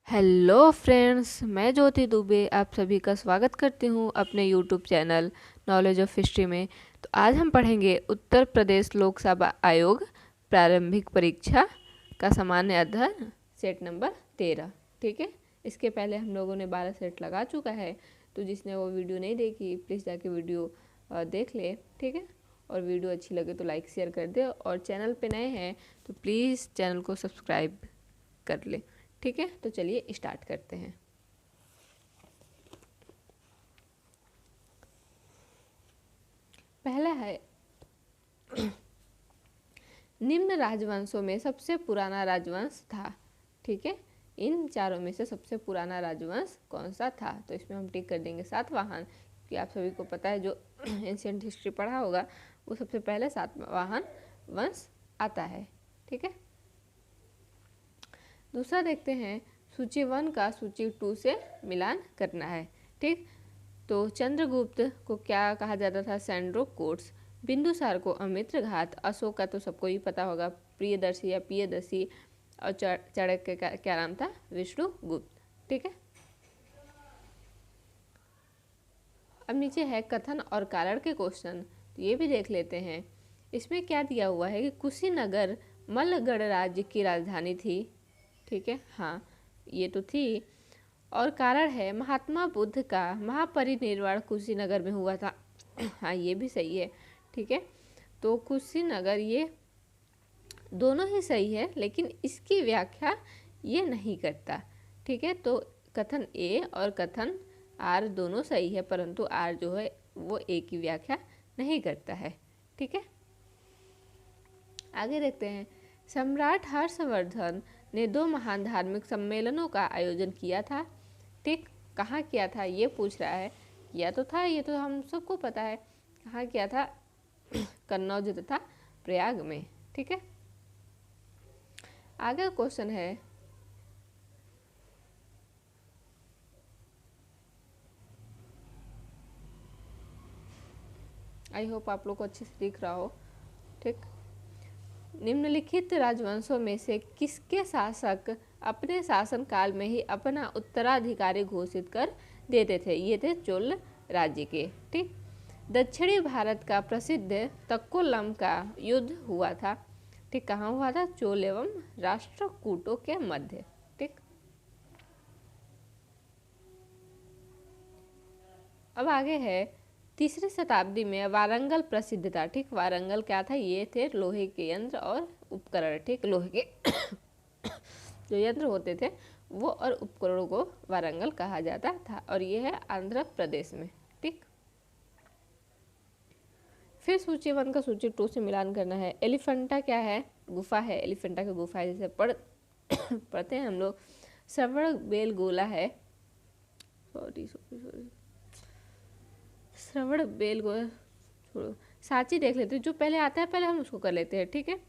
Hello friends, मैं ज्योति दुबे आप सभी का स्वागत करती हूँ अपने YouTube channel knowledge of history में। तो आज हम पढ़ेंगे उत्तर प्रदेश लोक सेवा आयोग प्रारंभिक परीक्षा का सामान्य अध्ययन सेट नंबर 13। ठीक है, इसके पहले हम लोगों ने 12 सेट लगा चुका है, तो जिसने वो वीडियो नहीं देखी प्लीज़ जाके वीडियो देख ले। ठीक है, और वीडियो अच्छी लगे तो लाइक शेयर कर दे, और चैनल पे नए हैं तो प्लीज़ चैनल को सब्सक्राइब कर ले। ठीक है, तो चलिए स्टार्ट करते हैं। पहला है निम्न राजवंशों में सबसे पुराना राजवंश था। ठीक है, इन चारों में से सबसे पुराना राजवंश कौन सा था? तो इसमें हम टिक कर देंगे सातवाहन, क्योंकि आप सभी को पता है जो एंशिएंट हिस्ट्री पढ़ा होगा वो सबसे पहले सातवाहन वंश आता है। ठीक है, दूसरा देखते हैं, सूची 1 का सूची 2 से मिलान करना है। ठीक, तो चंद्रगुप्त को क्या कहा जाता था? सैंड्रोकोट्स। बिंदुसार को अमित्र घात। अशोक का तो सबको ही पता होगा, प्रियदर्शी या पियदर्शी। और चाणक्य का क्या नाम था? विष्णुगुप्त। ठीक है, अब नीचे है कथन और कारण के क्वेश्चन, तो ये भी देख लेते हैं। इसमें क्या दिया हुआ है कि कुशीनगर मल्लगढ़ राज्य की राजधानी थी। ठीक है, हाँ ये तो थी। और कारण है महात्मा बुद्ध का महापरिनिर्वाण कुशीनगर में हुआ था। हाँ ये भी सही है। ठीक है, तो कुशीनगर ये दोनों ही सही है, लेकिन इसकी व्याख्या ये नहीं करता। ठीक है, तो कथन ए और कथन आर दोनों सही है, परंतु आर जो है वो ए की व्याख्या नहीं करता है। ठीक है, आगे देखते हैं। सम्राट हर्षवर्धन ने 2 महान धार्मिक सम्मेलनों का आयोजन किया था। ठीक, कहाँ किया था ये पूछ रहा है। किया तो था, ये तो हम सबको पता है। कहाँ किया था? कन्नौज तथा प्रयाग में। ठीक है, आगे क्वेश्चन है, आई होप आप लोग को अच्छे से दिख रहा हो। ठीक, निम्नलिखित राजवंशों में से किसके शासक अपने शासनकाल में ही अपना उत्तराधिकारी घोषित कर देते थे? ये थे चोल राज्य के। ठीक, दक्षिणी भारत का प्रसिद्ध तक्कोलम का युद्ध हुआ था। ठीक, कहाँ हुआ था? चोल एवं राष्ट्रकूटों के मध्य। ठीक, अब आगे है, तीसरी शताब्दी में वारंगल प्रसिद्ध था। ठीक, वारंगल क्या था? ये थे लोहे के यंत्र और उपकरण। ठीक, लोहे के जो यंत्र होते थे वो और उपकरणों को वारंगल कहा जाता था, और ये है आंध्र प्रदेश में। ठीक, फिर सूची 1 का सूची 2 से मिलान करना है। एलिफेंटा क्या है? गुफा है। एलिफेंटा की गुफा है, जैसे पढ़ते हैं हम लोग। श्रवण बेलगोला है, सॉरी सॉरी सॉरी श्रवण बेलगोला छोड़ो, सांची देख लेते हैं। जो पहले आता है पहले हम उसको कर लेते हैं। ठीक है,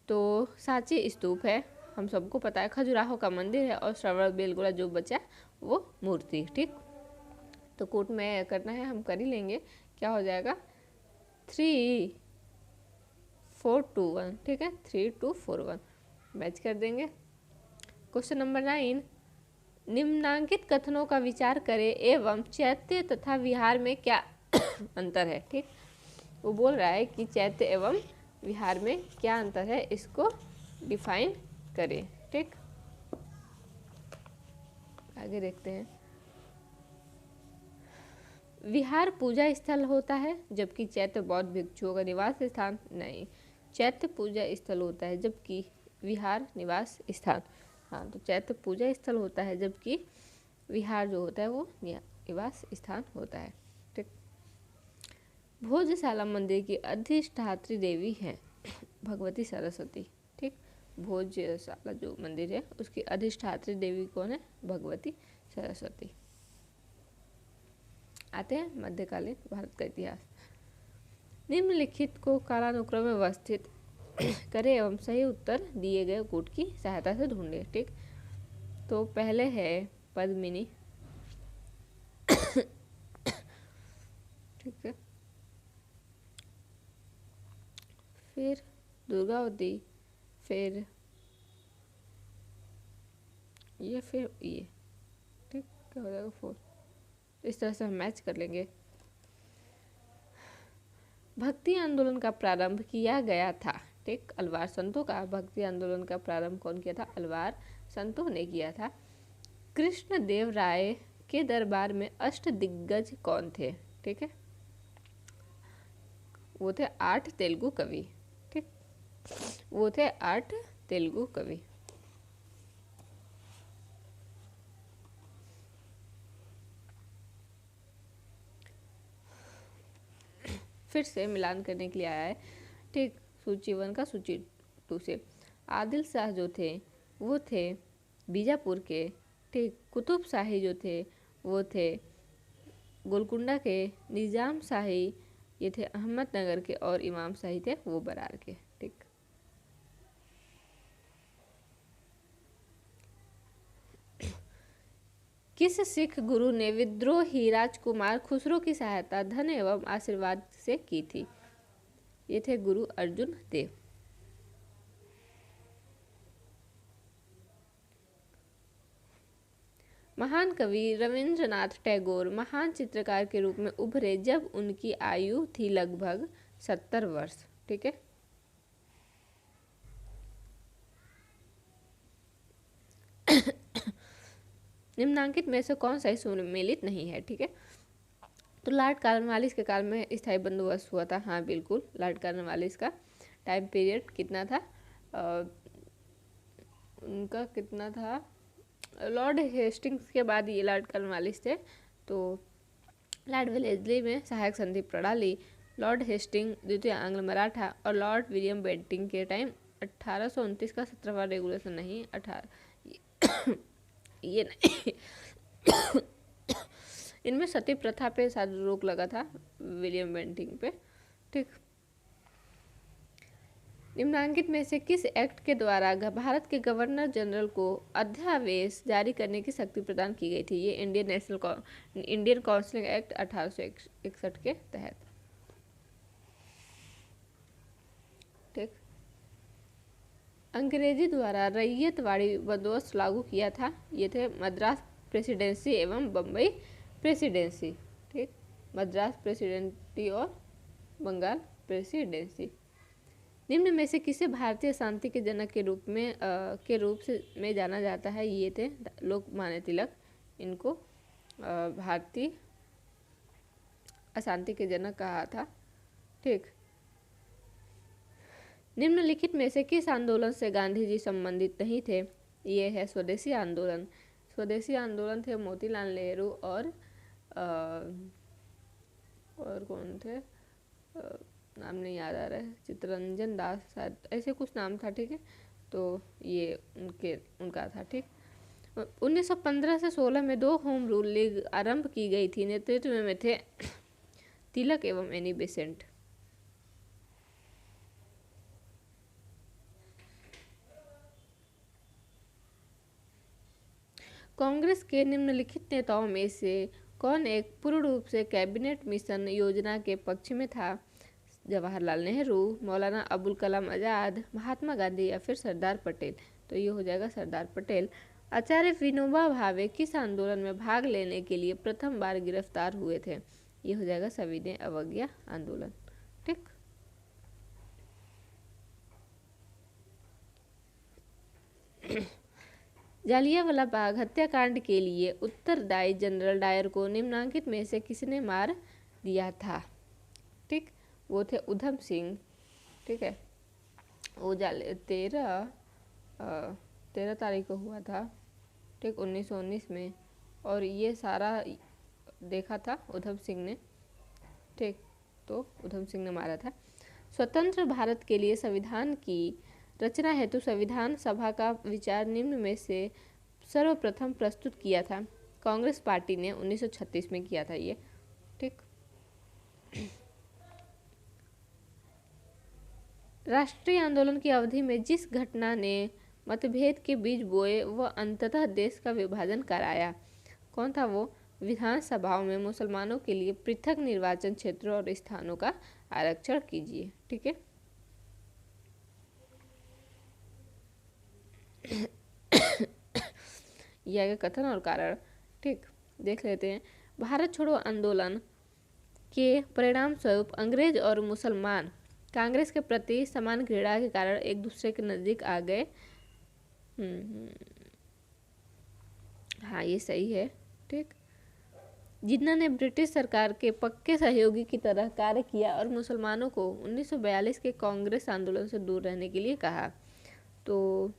तो सांची स्तूप है, हम सबको पता है। खजुराहो का मंदिर है, और श्रवण बेलगोला जो बचा वो मूर्ति। ठीक, तो कोट में करना है, हम कर ही लेंगे। क्या हो जाएगा? 3-4-2-1। ठीक है, 3-2-4-1 मैच कर देंगे। क्वेश्चन नंबर 9, निम्नांकित कथनों का विचार करें एवं चैत्य तथा विहार में क्या अंतर है? ठीक, वो बोल रहा है कि चैत्य एवं विहार में क्या अंतर है, इसको डिफाइन करें। ठीक, आगे देखते हैं। विहार पूजा स्थल होता है, जबकि चैत्य बौद्ध भिक्षुओं का निवास स्थान नहीं। चैत्य पूजा स्थल होता है, जबकि विहार निवास स्थान। हाँ, तो चैत्य पूजा स्थल होता है, जबकि विहार जो होता है वो निवास स्थान होता है। ठीक, भोजशाला मंदिर की अधिष्ठात्री देवी है भगवती सरस्वती। ठीक, भोजशाला जो मंदिर है उसकी अधिष्ठात्री देवी कौन है? भगवती सरस्वती। आते हैं मध्यकालीन भारत का इतिहास। निम्नलिखित को कालानुक्रम में व्यवस्थित करें एवं सही उत्तर दिए गए कूट की सहायता से ढूंढे। ठीक, तो पहले है पद्मिनी। ठीक है, फिर दुर्गावती, फिर ये फिर ये, ठीक, क्या हो जाएगा 4। इस तरह से हम मैच कर लेंगे। भक्ति आंदोलन का प्रारंभ किया गया था, ठीक, अलवार संतों का भक्ति आंदोलन का प्रारंभ कौन किया था? अलवार संतों ने किया था। कृष्ण देव राय के दरबार में अष्ट दिग्गज कौन थे? ठीक है, वो थे 8 तेलुगु कवि, ठीक, वो थे 8 तेलुगु कवि। फिर से मिलान करने के लिए आया है, ठीक, सूची 1 का सूची 2 से। आदिल शाह जो थे वो थे बीजापुर के, ठीक। कुतुब शाही जो थे वो थे गोलकुंडा के। निज़ाम शाही ये थे अहमदनगर के, और इमाम शाही थे वो बरार के, ठीक। किस सिख गुरु ने विद्रोही राजकुमार खुसरो की सहायता धन एवं आशीर्वाद से की थी? ये थे गुरु अर्जुन देव। महान कवि रविंद्रनाथ टैगोर महान चित्रकार के रूप में उभरे जब उनकी आयु थी लगभग 70 वर्ष, ठीक है। निम्नांकित में से कौन सा सुमेलित नहीं है? ठीक है, तो लॉर्ड कॉर्नवालिस के काल में स्थायी बंदोबस्त हुआ था। हाँ बिल्कुल, लॉर्ड कॉर्नवालिस का टाइम पीरियड कितना था? उनका कितना था? लॉर्ड हेस्टिंग्स के बाद ये लॉर्ड कॉर्नवालिस थे। तो लॉर्ड वेलेस्ली में सहायक संधि प्रणाली, लॉर्ड हेस्टिंग द्वितीय आंग्ल मराठा, और लॉर्ड विलियम बेंटिंग के टाइम 1829 का 17वां रेगुलेशन नहीं, 18 ये नहीं इनमें सती प्रथा पे शायद रोक लगा था विलियम बेंटिंग पे, ठीक। निम्नांकित में से किस एक्ट के द्वारा भारत के गवर्नर जनरल को अध्यादेश जारी करने की शक्ति प्रदान की गई थी? ये इंडियन काउंसिलिंग एक्ट 1861 के तहत, ठीक। अंग्रेजी द्वारा रैयतवाड़ी बंदोबस्त लागू किया था, ये थे मद्रास प्रेसिडेंसी एवं बम्बई प्रेसिडेंसी, ठीक। मद्रास प्रेसिडेंसी और बंगाल प्रेसिडेंसी। निम्न में से किसे भारतीय शांति के जनक के रूप में जाना जाता है? ये थे लोकमान्य तिलक, इनको भारतीय अशांति के जनक कहा था, ठीक। निम्नलिखित में से किस आंदोलन से गांधी जी संबंधित नहीं थे? ये है स्वदेशी आंदोलन। स्वदेशी आंदोलन थे मोतीलाल नेहरू और कौन थे? नाम नहीं याद आ रहा है, चित्तरंजन दास शायद, ऐसे कुछ नाम था, ठीक है। तो ये उनका था, ठीक। 1915 से 16 में 2 होम रूल लीग आरंभ की गई थी। नेतृत्व में थे तिलक एवं एनी बेसेंट। कांग्रेस के निम्नलिखित नेताओं में से कौन एक पूर्ण रूप से कैबिनेट मिशन योजना के पक्ष में था? जवाहरलाल नेहरू, मौलाना अबुल कलाम आज़ाद, महात्मा गांधी, या फिर सरदार पटेल? तो ये हो जाएगा सरदार पटेल। आचार्य विनोबा भावे किस आंदोलन में भाग लेने के लिए प्रथम बार गिरफ्तार हुए थे? ये हो जाएगा सविनय अवज्ञा आंदोलन, ठीक। जालियांवाला बाग हत्याकांड के लिए उत्तरदायी जनरल डायर को निम्नांकित में से किसने मार दिया था? ठीक, वो थे उधम सिंह, ठीक है। वो 13 तारीख को हुआ था, ठीक, 1919 में, और ये सारा देखा था उधम सिंह ने, ठीक। तो उधम सिंह ने मारा था। स्वतंत्र भारत के लिए संविधान की रचना हेतु संविधान सभा का विचार निम्न में से सर्वप्रथम प्रस्तुत किया था? कांग्रेस पार्टी ने 1936 में किया था ये, ठीक। राष्ट्रीय आंदोलन की अवधि में जिस घटना ने मतभेद के बीज बोए वह अंततः देश का विभाजन कराया, कौन था वो? विधानसभाओं में मुसलमानों के लिए पृथक निर्वाचन क्षेत्रों और स्थानों का आरक्षण कीजिए, ठीक है। ये आगे कथन और कारण। ठीक, देख लेते हैं। भारत छोड़ो आंदोलन के परिणाम स्वरूप अंग्रेज और मुसलमान कांग्रेस के प्रति समान घृणा के कारण एक दूसरे के नजदीक आ गए। हाँ, ये सही है। ठीक, जिन्ना ने ब्रिटिश सरकार के पक्के सहयोगी की तरह कार्य किया और मुसलमानों को 1942 के कांग्रेस आंदोलन से दूर रहने के लिए कहा। तो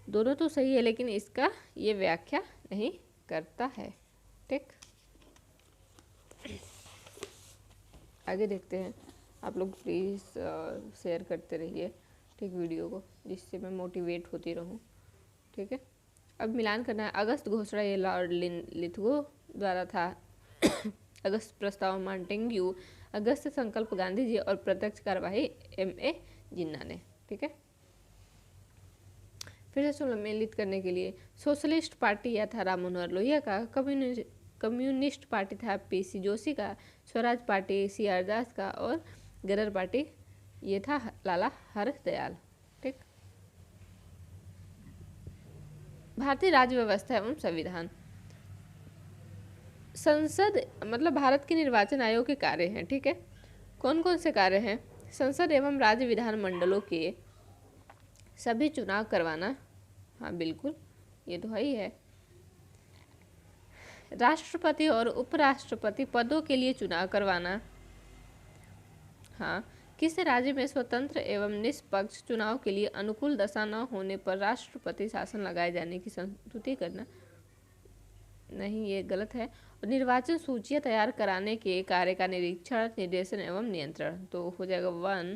दोनों तो सही है, लेकिन इसका ये व्याख्या नहीं करता है। ठीक, आगे देखते हैं। आप लोग प्लीज़ शेयर करते रहिए ठीक वीडियो को, जिससे मैं मोटिवेट होती रहूँ। ठीक है, अब मिलान करना है। अगस्त घोषणा ये लॉर्ड लिथगो द्वारा था। अगस्त प्रस्ताव मॉन्टेग्यू, अगस्त संकल्प गांधी जी और प्रत्यक्ष कार्यवाही MA जिन्ना ने। ठीक है, फिर से सम्मिलित करने के लिए सोशलिस्ट पार्टी या था राम मनोहर लोहिया का, कम्युनिस्ट पार्टी था PC जोशी का, स्वराज पार्टी CR दास का और गदर पार्टी ये था लाला हरदयाल। ठीक, भारतीय राज्य व्यवस्था एवं संविधान। संसद मतलब भारत के निर्वाचन आयोग के कार्य हैं। ठीक है, कौन कौन से कार्य हैं? संसद एवं राज्य विधान मंडलों के सभी चुनाव करवाना। हाँ बिल्कुल, ये तो है ही है। राष्ट्रपति और उपराष्ट्रपति पदों के लिए चुनाव करवाना। हाँ, किसी राज्य में स्वतंत्र एवं निष्पक्ष चुनाव के लिए अनुकूल दशा न होने पर राष्ट्रपति शासन लगाए जाने की संस्तुति करना। नहीं, ये गलत है। निर्वाचन सूचियां तैयार कराने के कार्य का निरीक्षण, निर्देशन एवं नियंत्रण। तो हो जाएगा 1,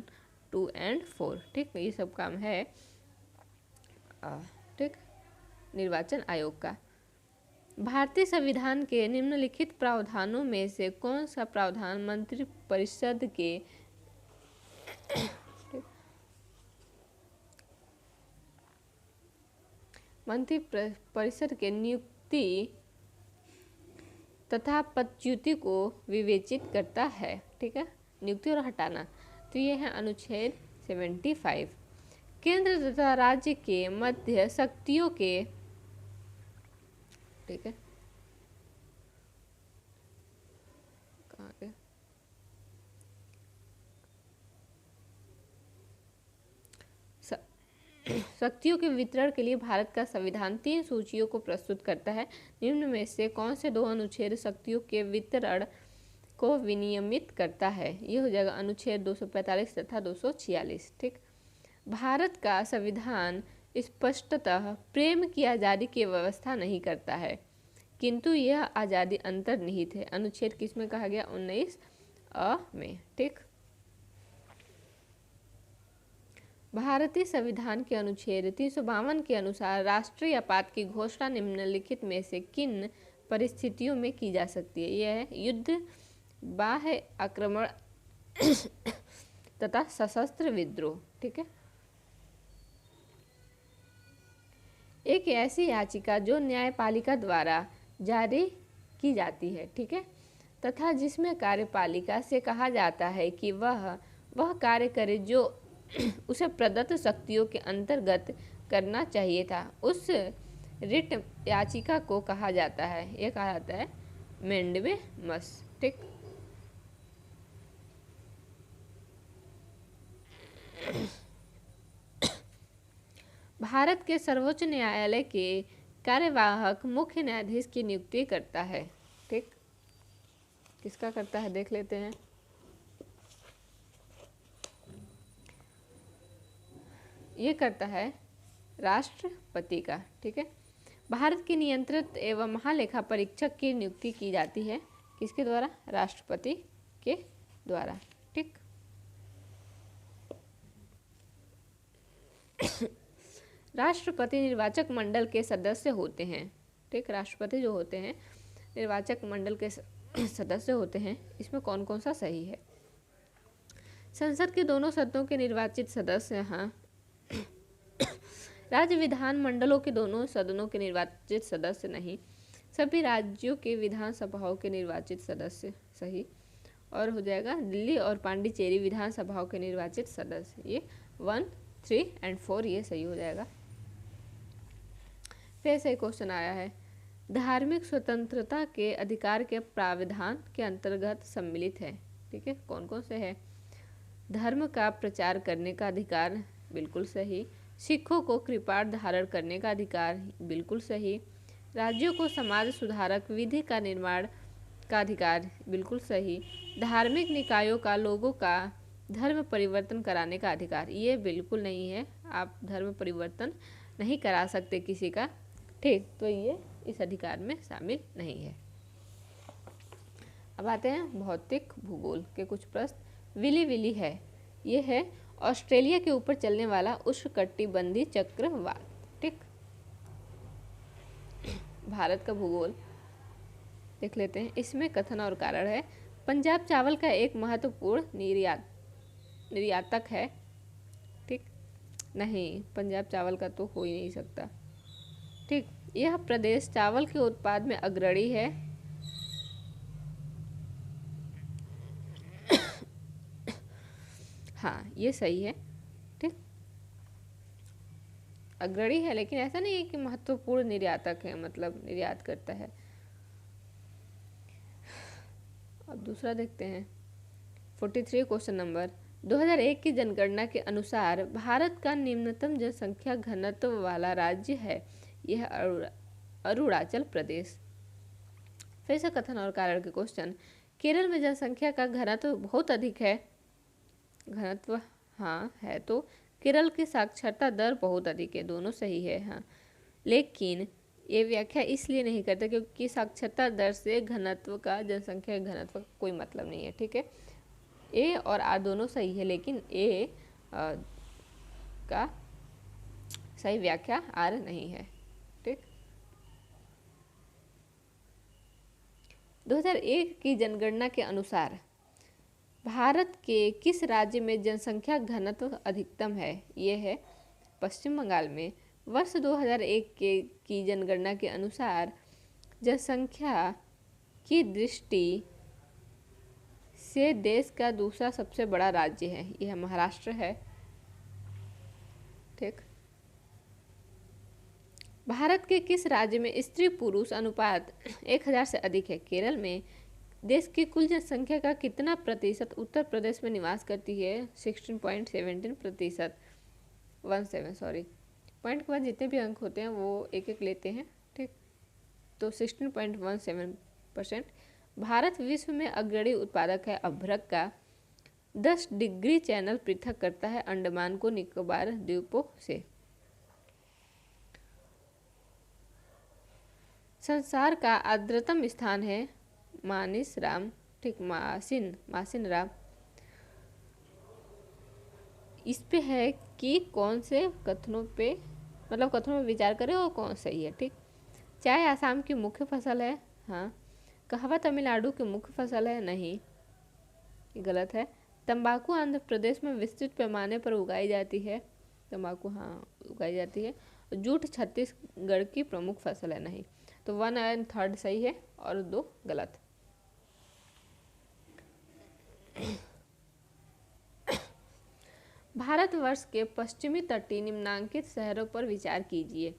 2 और 4। ठीक, ये सब काम है ठीक निर्वाचन आयोग का। भारतीय संविधान के निम्नलिखित प्रावधानों में से कौन सा प्रावधान मंत्रिपरिषद के मंत्रिपरिषद के नियुक्ति तथा पदच्युति को विवेचित करता है? ठीक है, नियुक्ति और हटाना। तो ये है अनुच्छेद 75। केंद्र तथा राज्य के मध्य शक्तियों के, ठीक है, कहाँ गए? शक्तियों के वितरण के लिए भारत का संविधान 3 सूचियों को प्रस्तुत करता है। निम्न में से कौन से 2 अनुच्छेद शक्तियों के वितरण को विनियमित करता है? ये हो जाएगा अनुच्छेद 245 तथा 246। ठीक, भारत का संविधान स्पष्टतः प्रेम की आज़ादी की व्यवस्था नहीं करता है, किंतु यह आज़ादी अंतर्निहित है। अनुच्छेद किसमें कहा गया? 19A में। ठीक, भारतीय संविधान के अनुच्छेद 352 के अनुसार राष्ट्रीय आपात की घोषणा निम्नलिखित में से किन परिस्थितियों में की जा सकती है? यह है युद्ध, बाह्य आक्रमण तथा सशस्त्र विद्रोह। ठीक है, एक ऐसी याचिका जो न्यायपालिका द्वारा जारी की जाती है, ठीक है, तथा जिसमें कार्यपालिका से कहा जाता है कि वह कार्य करे जो उसे प्रदत्त शक्तियों के अंतर्गत करना चाहिए था, उस रिट याचिका को कहा जाता है, ये कहा जाता है मैंडेमस। ठीक, भारत के सर्वोच्च न्यायालय के कार्यवाहक मुख्य न्यायाधीश की नियुक्ति करता है। ठीक, किसका करता है देख लेते हैं। ये करता है राष्ट्रपति का। ठीक है, भारत के नियंत्रित एवं महालेखा परीक्षक की नियुक्ति की जाती है किसके द्वारा? राष्ट्रपति के द्वारा। ठीक, राष्ट्रपति निर्वाचक मंडल के सदस्य होते हैं। ठीक, राष्ट्रपति जो होते हैं निर्वाचक मंडल के सदस्य होते हैं। इसमें कौन कौन सा सही है? संसद के दोनों सदनों के निर्वाचित सदस्य, हाँ। राज्य विधान मंडलों के दोनों सदनों के निर्वाचित सदस्य नहीं। सभी राज्यों के विधानसभाओं के निर्वाचित सदस्य, सही। और हो जाएगा दिल्ली और पांडिचेरी विधानसभाओं के निर्वाचित सदस्य। ये 1, 3 और 4 ये सही हो जाएगा। फिर से क्वेश्चन आया है, धार्मिक स्वतंत्रता के अधिकार के प्रावधान के अंतर्गत सम्मिलित है। ठीक है, कौन कौन से है? धर्म का प्रचार करने का अधिकार, बिल्कुल सही। सिखों को कृपाण धारण करने का अधिकार, बिल्कुल सही। राज्यों को समाज सुधारक विधि का निर्माण का अधिकार, बिल्कुल सही। धार्मिक निकायों का लोगों का धर्म परिवर्तन कराने का अधिकार, ये बिल्कुल नहीं है, आप धर्म परिवर्तन नहीं करा सकते किसी का। ठीक, तो ये इस अधिकार में शामिल नहीं है। अब आते हैं भौतिक भूगोल के कुछ प्रश्न। विली विली है, ये है ऑस्ट्रेलिया के ऊपर चलने वाला उष्णकटिबंधीय चक्रवात। ठीक, भारत का भूगोल देख लेते हैं। इसमें कथन और कारण है, पंजाब चावल का एक महत्वपूर्ण निर्यातक है। ठीक, नहीं, पंजाब चावल का तो हो ही नहीं सकता। ठीक, यह प्रदेश चावल के उत्पाद में अग्रणी है। हाँ, ये सही है। ठीक, अग्रणी है, लेकिन ऐसा नहीं है कि महत्वपूर्ण निर्यातक है, मतलब निर्यात करता है। अब दूसरा देखते हैं, 43 क्वेश्चन नंबर। 2001 की जनगणना के अनुसार भारत का निम्नतम जनसंख्या घनत्व वाला राज्य है, यह अरुणाचल प्रदेश। फिर से कथन और कारण के क्वेश्चन। केरल में जनसंख्या का घनत्व बहुत अधिक है। घनत्व हाँ है, तो केरल की साक्षरता दर बहुत अधिक है, दोनों सही है। हाँ, लेकिन ये व्याख्या इसलिए नहीं करते क्योंकि साक्षरता दर से घनत्व का, जनसंख्या घनत्व का कोई मतलब नहीं है। ठीक है, ए और आर दोनों सही है, लेकिन ए का सही व्याख्या आर नहीं है। ठीक, 2001 की जनगणना के अनुसार भारत के किस राज्य में जनसंख्या घनत्व अधिकतम है? ये है पश्चिम बंगाल में। वर्ष 2001 की जनगणना के अनुसार जनसंख्या की दृष्टि से देश का दूसरा सबसे बड़ा राज्य है, यह महाराष्ट्र है। ठीक, भारत के किस राज्य में स्त्री पुरुष अनुपात 1000 से अधिक है? केरल में। देश की कुल जनसंख्या का कितना प्रतिशत उत्तर प्रदेश में निवास करती है? 16.17%। 17 सॉरी, पॉइंट के बाद जितने भी अंक होते हैं वो एक एक लेते हैं। ठीक, तो 16.17%। भारत विश्व में अग्रणी उत्पादक है अभ्रक का। 10 डिग्री चैनल पृथक करता है अंडमान को निकोबार द्वीपों से। संसार का आर्द्रतम स्थान है मानिसराम। ठीक, मासिनराम। इस पे है कि कौन से कथनों पे, मतलब कथनों में विचार करें और कौन सही है। ठीक, चाय आसाम की मुख्य फसल है। हाँ, कहवा तमिलनाडु की मुख्य फसल है। नहीं, ये गलत है। तंबाकू आंध्र प्रदेश में विस्तृत पैमाने पर उगाई जाती है। तंबाकू हाँ उगाई जाती है। जूट छत्तीसगढ़ की प्रमुख फसल है। नहीं, तो 1 और 3 सही है और 2 गलत। भारतवर्ष के पश्चिमी तटीय निम्नांकित शहरों पर विचार कीजिए।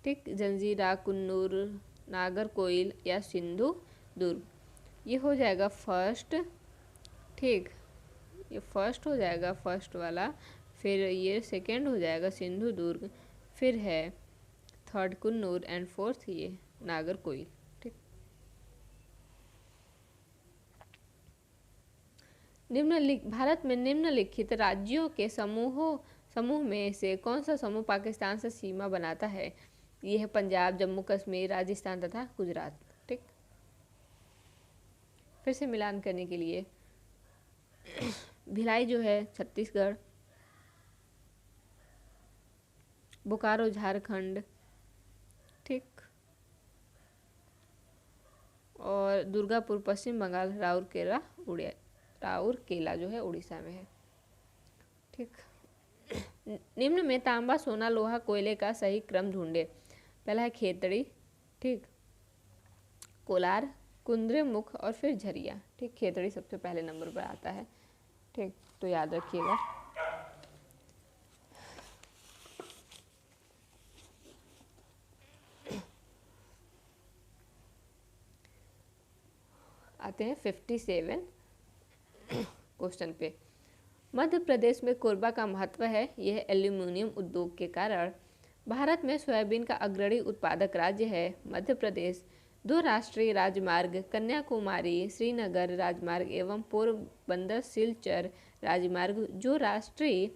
ठीक, जंजीरा, कुन्नूर, नागरकोइल या सिंधु दुर्ग। ये हो जाएगा फर्स्ट। ठीक, ये फर्स्ट हो जाएगा, फर्स्ट वाला। फिर ये सेकंड हो जाएगा सिंधु दुर्ग। फिर है थर्ड कुन्नूर एंड फोर्थ ये नागरकोइल। ठीक, भारत में निम्नलिखित राज्यों के समूह में से कौन सा समूह पाकिस्तान से सीमा बनाता है? ये है पंजाब, जम्मू कश्मीर, राजस्थान तथा गुजरात। ठीक, फिर से मिलान करने के लिए भिलाई जो है छत्तीसगढ़, बोकारो झारखंड। ठीक, और दुर्गापुर पश्चिम बंगाल, राउरकेला जो है उड़ीसा में है। ठीक, निम्न में तांबा, सोना, लोहा, कोयले का सही क्रम ढूंढे। पहला है खेतड़ी। ठीक, कोलार, कुंद्रेमुख और फिर झरिया। ठीक, खेतड़ी सबसे पहले नंबर पर आता है। ठीक, तो याद रखिएगा। आते हैं 57 क्वेश्चन पे। मध्य प्रदेश में कोरबा का महत्व है। यह एल्यूमिनियम उद्योग के कारण भारत में सोयाबीन का अग्रणी उत्पादक राज्य है। मध्य प्रदेश 2 राष्ट्रीय राजमार्ग कन्याकुमारी श्रीनगर राजमार्ग एवं पोरबंदर सिलचर राजमार्ग जो राष्ट्रीय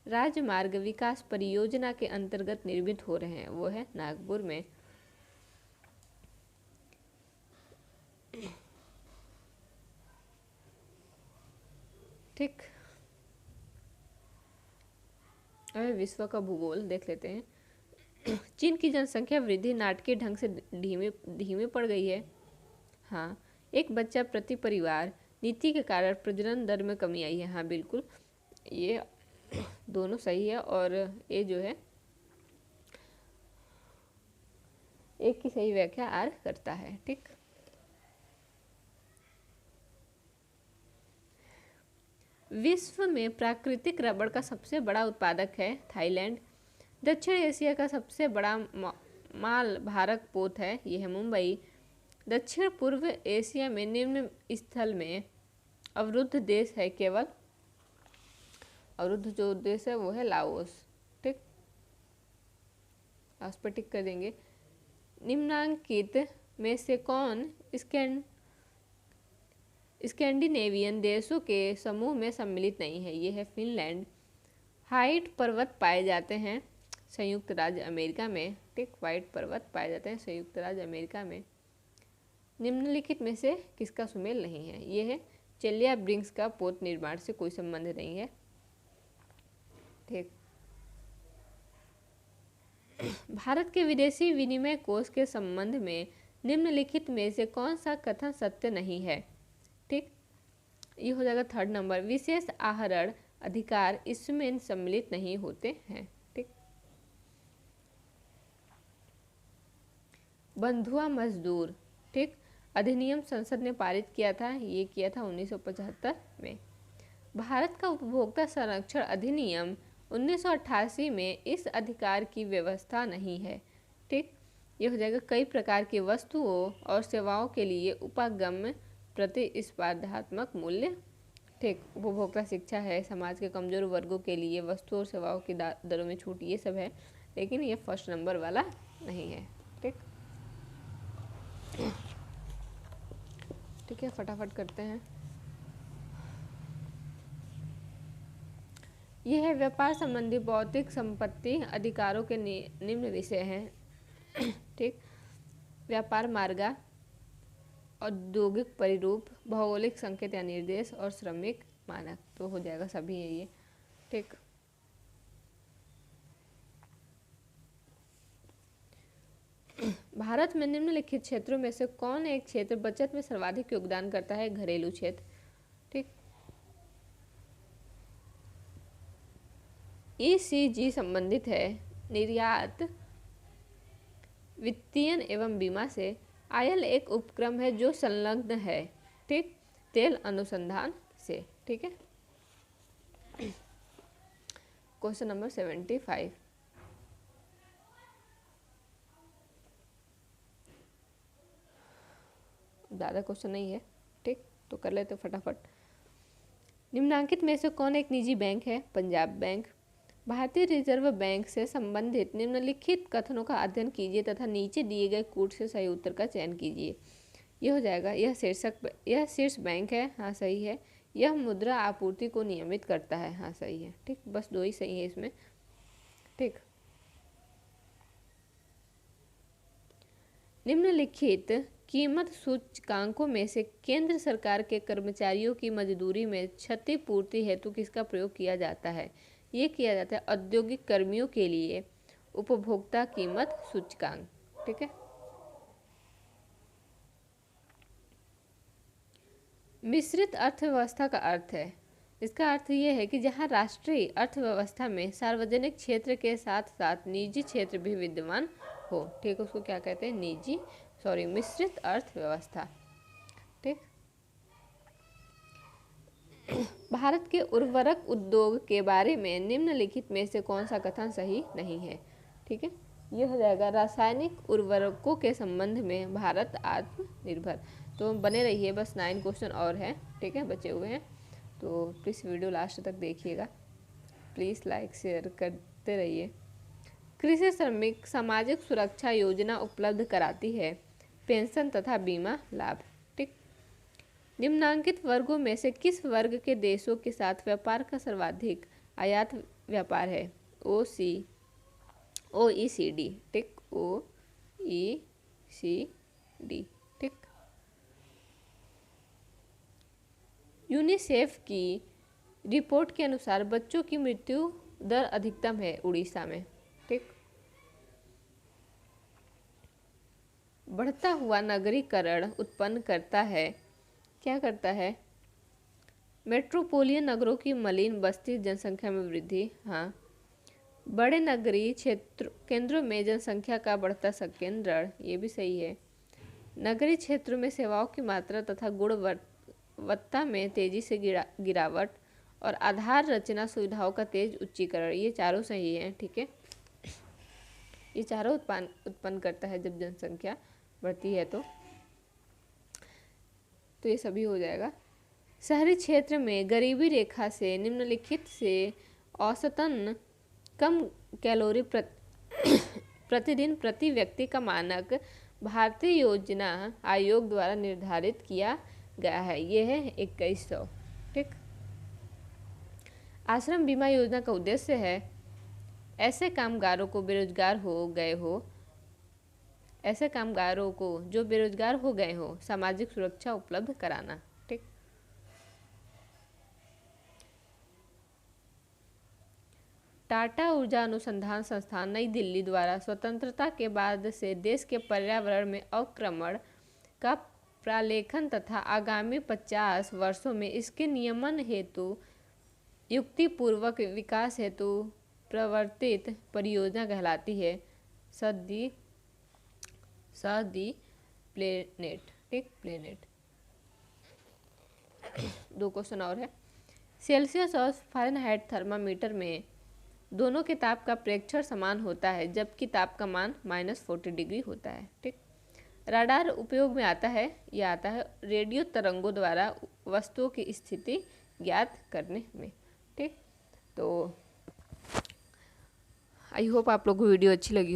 राजमार्ग विकास परियोजना के अंतर्गत निर्मित हो रहे हैं वो है नागपुर में। ठीक, अब विश्व का भूगोल देख लेते हैं। चीन की जनसंख्या वृद्धि नाटकीय ढंग से धीमी पड़ गई है। हाँ, एक बच्चा प्रति परिवार नीति के कारण प्रजनन दर में कमी आई है। हाँ बिल्कुल, ये दोनों सही है और ये जो है एक की सही व्याख्या आर करता है। ठीक, विश्व में प्राकृतिक रबड़ का सबसे बड़ा उत्पादक है थाईलैंड। दक्षिण एशिया का सबसे बड़ा माल भारत पोत है, यह है मुंबई। दक्षिण पूर्व एशिया में निम्न स्थल में अवरुद्ध देश है केवल, अवरुद्ध जो देश है वो है लाओस। ठीक, उस पर टिक कर देंगे। निम्नांकित में से कौन स्कैंडिनेवियन देशों के समूह में सम्मिलित नहीं है? ये है फिनलैंड। व्हाइट पर्वत पाए जाते हैं संयुक्त राज्य अमेरिका में। ठीक, व्हाइट पर्वत पाए जाते हैं संयुक्त राज्य अमेरिका में। निम्नलिखित में से किसका सुमेल नहीं है? ये है चेलियाब्रिंग्स का पोत निर्माण से कोई संबंध नहीं है। ठीक, भारत के विदेशी विनिमय कोष के संबंध में निम्नलिखित में से कौन सा कथन सत्य नहीं है? ठीक, ये हो जाएगा 3rd नंबर। विशेष आहरण अधिकार इसमें सम्मिलित नहीं होते हैं। ठीक, बंधुआ मजदूर ठीक अधिनियम संसद ने पारित किया था, ये किया था 1975 में। भारत का उपभोक्ता संरक्षण अधिनियम 1988 में इस अधिकार की व्यवस्था नहीं है। ठीक, ये हो जाएगा कई प्रकार की वस्तुओं और सेवाओं के लिए उपागम प्रतिस्पर्धात्मक मूल्य। ठीक, उपभोक्ता शिक्षा है, समाज के कमजोर वर्गों के लिए वस्तुओं और सेवाओं की दरों में छूट, ये सब है, लेकिन ये 1st नंबर वाला नहीं है। ठीक, ठीक है, फटाफट करते हैं। यह है व्यापार संबंधी बौद्धिक संपत्ति अधिकारों के निम्न विषय हैं। ठीक, व्यापार मार्ग, औद्योगिक परिरूप, भौगोलिक संकेत या निर्देश और श्रमिक मानक, तो हो जाएगा सभी है ये। ठीक, भारत में निम्नलिखित क्षेत्रों में से कौन एक क्षेत्र बचत में सर्वाधिक योगदान करता है? घरेलू क्षेत्र। ठीक, ECG संबंधित है निर्यात, वित्तीयन एवं बीमा से। IL एक उपक्रम है जो संलग्न है ठीक तेल अनुसंधान से। ठीक है, क्वेश्चन नंबर 75। ज़्यादा क्वेश्चन नहीं है, ठीक, तो कर लेते फटाफट। निम्नांकित में से कौन एक निजी बैंक है? पंजाब बैंक। भारतीय रिजर्व बैंक से संबंधित निम्नलिखित कथनों का अध्ययन कीजिए तथा नीचे दिए गए कूट से सही उत्तर का चयन कीजिए। यह हो जाएगा, यह शीर्ष बैंक है, हाँ सही है। यह मुद्रा आपूर्ति को नियमित करता है, हाँ सही है। ठीक, बस 2 ही सही है इसमें। ठीक, निम्नलिखित कीमत सूचकांकों में से केंद्र सरकार के कर्मचारियों की मजदूरी में क्षतिपूर्ति हेतु किसका प्रयोग किया जाता है? ये किया जाता है औद्योगिक कर्मियों के लिए उपभोक्ता कीमत सूचकांक। ठीक है, मिश्रित अर्थव्यवस्था का अर्थ है, इसका अर्थ ये है कि जहां राष्ट्रीय अर्थव्यवस्था में सार्वजनिक क्षेत्र के साथ साथ निजी क्षेत्र भी विद्यमान हो। ठीक, उसको क्या कहते हैं? मिश्रित अर्थव्यवस्था। ठीक, भारत के उर्वरक उद्योग के बारे में निम्नलिखित में से कौन सा कथन सही नहीं है? ठीक है, ये हो जाएगा रासायनिक उर्वरकों के संबंध में भारत आत्मनिर्भर। तो बने रहिए, बस 9 क्वेश्चन और हैं, ठीक है, बचे हुए हैं। तो प्लीज़ वीडियो लास्ट तक देखिएगा, प्लीज़ लाइक शेयर करते रहिए। कृषि श्रमिक सामाजिक सुरक्षा योजना उपलब्ध कराती है पेंशन तथा बीमा लाभ, ठीक। निम्नांकित वर्गों में से किस वर्ग के देशों के साथ व्यापार का सर्वाधिक आयात व्यापार है? OECD, ठीक, OECD, ठीक। यूनिसेफ की रिपोर्ट के अनुसार बच्चों की मृत्यु दर अधिकतम है उड़ीसा में, ठीक। बढ़ता हुआ नगरीकरण उत्पन्न करता है, क्या करता है? मेट्रोपोलियन नगरों की मलिन बस्ती, जनसंख्या में वृद्धि, हाँ। बड़े नगरीय क्षेत्र केंद्रों में जनसंख्या का बढ़ता संकेंद्रण, ये भी सही है। नगरीय क्षेत्रों में सेवाओं की मात्रा तथा गुणवत्ता में तेजी से गिरावट और आधार रचना सुविधाओं का तेज उच्चीकरण, ये चारों सही हैं, ठीक है। ये चारों उत्पन्न करता है जब जनसंख्या बढ़ती है तो ये सभी हो जाएगा। शहरी क्षेत्र में गरीबी रेखा से निम्नलिखित से औसतन कम कैलोरी प्रतिदिन प्रति व्यक्ति का मानक भारतीय योजना आयोग द्वारा निर्धारित किया गया है, ये है 2100, ठीक। आश्रम बीमा योजना का उद्देश्य है ऐसे कामगारों को जो बेरोजगार हो गए हो सामाजिक सुरक्षा उपलब्ध कराना, ठीक। टाटा ऊर्जा अनुसंधान संस्थान नई दिल्ली द्वारा स्वतंत्रता के बाद से देश के पर्यावरण में अवक्रमण का प्रालेखन तथा आगामी 50 वर्षों में इसके नियमन हेतु युक्तिपूर्वक विकास हेतु प्रवर्तित परियोजना कहलाती है दी प्लेनेट, ठीक, प्लेनेट। 2 क्वेश्चन और है। सेल्सियस और फ़ारेनहाइट थर्मामीटर में दोनों के ताप का प्रेक्षण समान होता है जबकि ताप का मान -40 डिग्री होता है, ठीक। राडार उपयोग में आता है, यह आता है रेडियो तरंगों द्वारा वस्तुओं की स्थिति ज्ञात करने में, ठीक। तो आई होप आप लोगों को वीडियो अच्छी लगी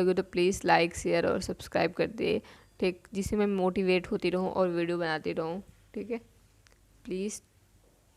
हो तो प्लीज़ लाइक शेयर और सब्सक्राइब कर दिए, ठीक, जिससे मैं मोटिवेट होती रहूँ और वीडियो बनाती रहूँ, ठीक है। प्लीज़